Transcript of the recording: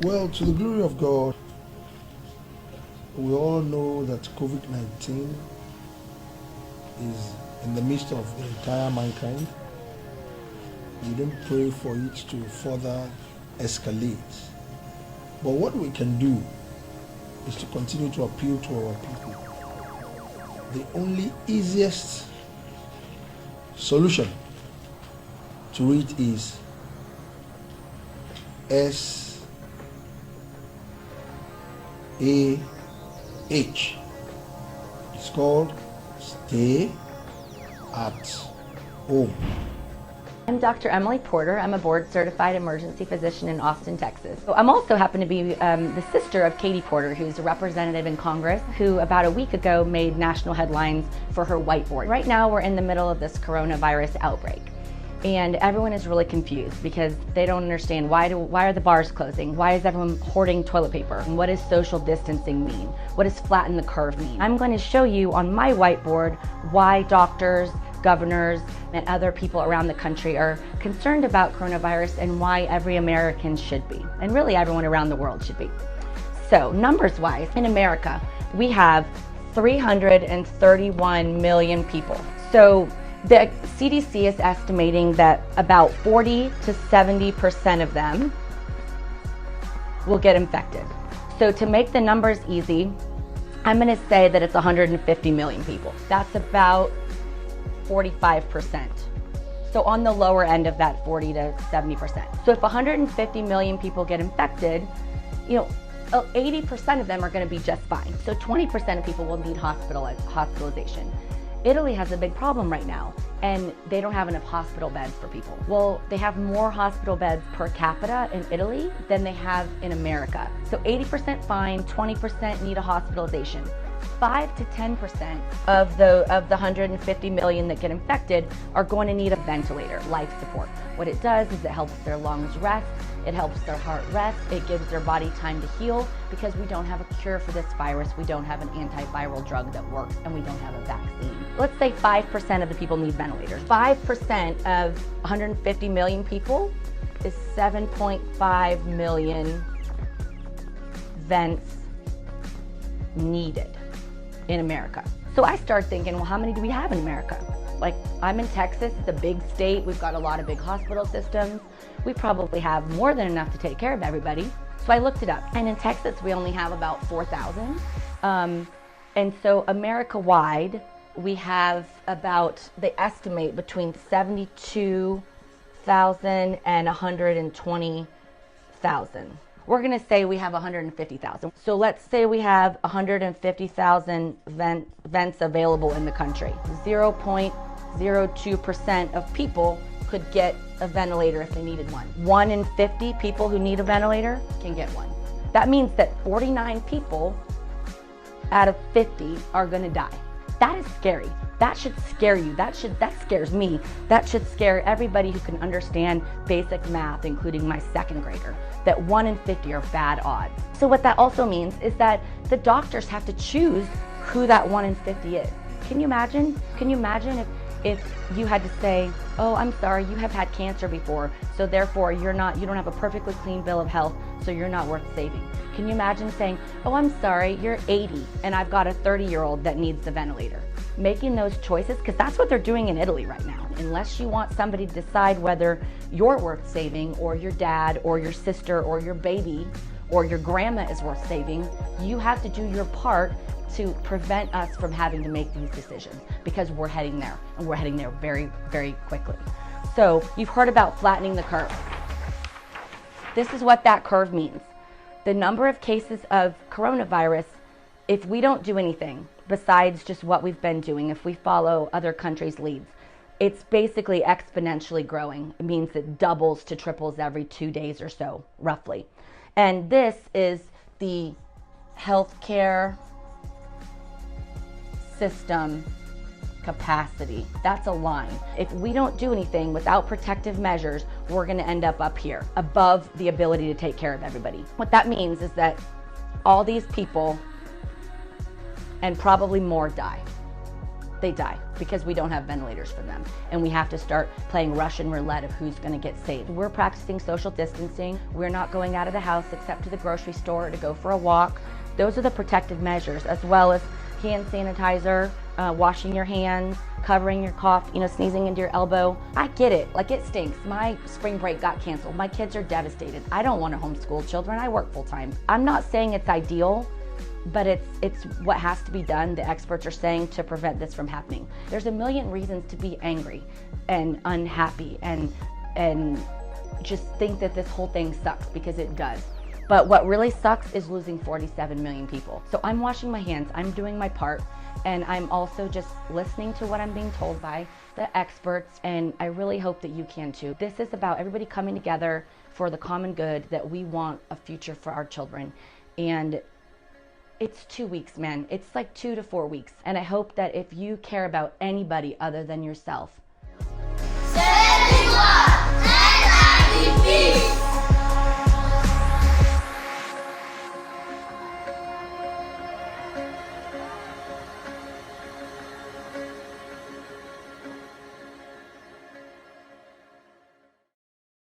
Well, to the glory of God, we all know that COVID-19 is in the midst of the entire mankind. We don't pray for it to further escalate. But what we can do is to continue to appeal to our people. The only easiest solution to it is SAH. It's called Stay at Home. I'm Dr. Emily Porter. I'm a board-certified emergency physician in Austin, Texas. So I'm also happen to be the sister of Katie Porter, who's a representative in Congress, who about a week ago made national headlines for her whiteboard. Right now we're in the middle of this coronavirus outbreak, and everyone is really confused because they don't understand why are the bars closing? Why is everyone hoarding toilet paper? And what does social distancing mean? What does flatten the curve mean? I'm going to show you on my whiteboard why doctors, governors, and other people around the country are concerned about coronavirus and why every American should be, and really everyone around the world should be. So numbers-wise, in America, we have 331 million people. So the CDC is estimating that about 40 to 70% of them will get infected. So to make the numbers easy, I'm going to say that it's 150 million people. That's about 45%. So on the lower end of that 40 to 70%. So if 150 million people get infected, 80% of them are going to be just fine. So 20% of people will need hospitalization. Italy has a big problem right now, and they don't have enough hospital beds for people. Well, they have more hospital beds per capita in Italy than they have in America. So 80% fine, 20% need a hospitalization. 5 to 10% of the 150 million that get infected are going to need a ventilator, life support. What it does is it helps their lungs rest, it helps their heart rest, it gives their body time to heal, because we don't have a cure for this virus, we don't have an antiviral drug that works, and we don't have a vaccine. Let's say 5% of the people need ventilators. 5% of 150 million people is 7.5 million vents needed in America. So I start thinking, well, how many do we have in America? Like, I'm in Texas, it's a big state, we've got a lot of big hospital systems. We probably have more than enough to take care of everybody. So I looked it up, and in Texas we only have about 4,000. And so America-wide, we have about, they estimate between 72,000 and 120,000. We're going to say we have 150,000. So let's say we have 150,000 vents available in the country. 0.02% of people could get a ventilator if they needed one. 1 in 50 people who need a ventilator can get one. That means that 49 people out of 50 are going to die. That is scary. That should scare you. That scares me. That should scare everybody who can understand basic math, including my second grader, that 1 in 50 are bad odds. So what that also means is that the doctors have to choose who that 1 in 50 is. Can you imagine? Can you imagine if you had to say, oh, I'm sorry, you have had cancer before, so therefore you don't have a perfectly clean bill of health, so you're not worth saving. Can you imagine saying, oh, I'm sorry, you're 80 and I've got a 30-year-old that needs the ventilator? Making those choices, because that's what they're doing in Italy right now. Unless you want somebody to decide whether you're worth saving, or your dad, or your sister, or your baby, or your grandma is worth saving, you have to do your part to prevent us from having to make these decisions, because we're heading there, and we're heading there very, very quickly. So you've heard about flattening the curve. This is what that curve means. The number of cases of coronavirus, if we don't do anything besides just what we've been doing, if we follow other countries' leads, it's basically exponentially growing. It means it doubles to triples every 2 days or so, roughly. And this is the healthcare system capacity. That's a line. If we don't do anything without protective measures, we're going to end up here, above the ability to take care of everybody. What that means is that all these people, and probably more, die. they die because we don't have ventilators for them. And we have to start playing Russian roulette of who's gonna get saved. We're practicing social distancing. We're not going out of the house except to the grocery store to go for a walk. Those are the protective measures, as well as hand sanitizer, washing your hands, covering your cough, sneezing into your elbow. I get it, like it stinks. My spring break got canceled. My kids are devastated. I don't want to homeschool children. I work full time. I'm not saying it's ideal, but it's what has to be done. The experts are saying to prevent this from happening. There's a million reasons to be angry and unhappy and just think that this whole thing sucks, because it does. But what really sucks is losing 47 million people. So I'm washing my hands, I'm doing my part, and I'm also just listening to what I'm being told by the experts, and I really hope that you can too. This is about everybody coming together for the common good, that we want a future for our children. And it's 2 weeks, man. It's like 2 to 4 weeks. And I hope that if you care about anybody other than yourself, C'est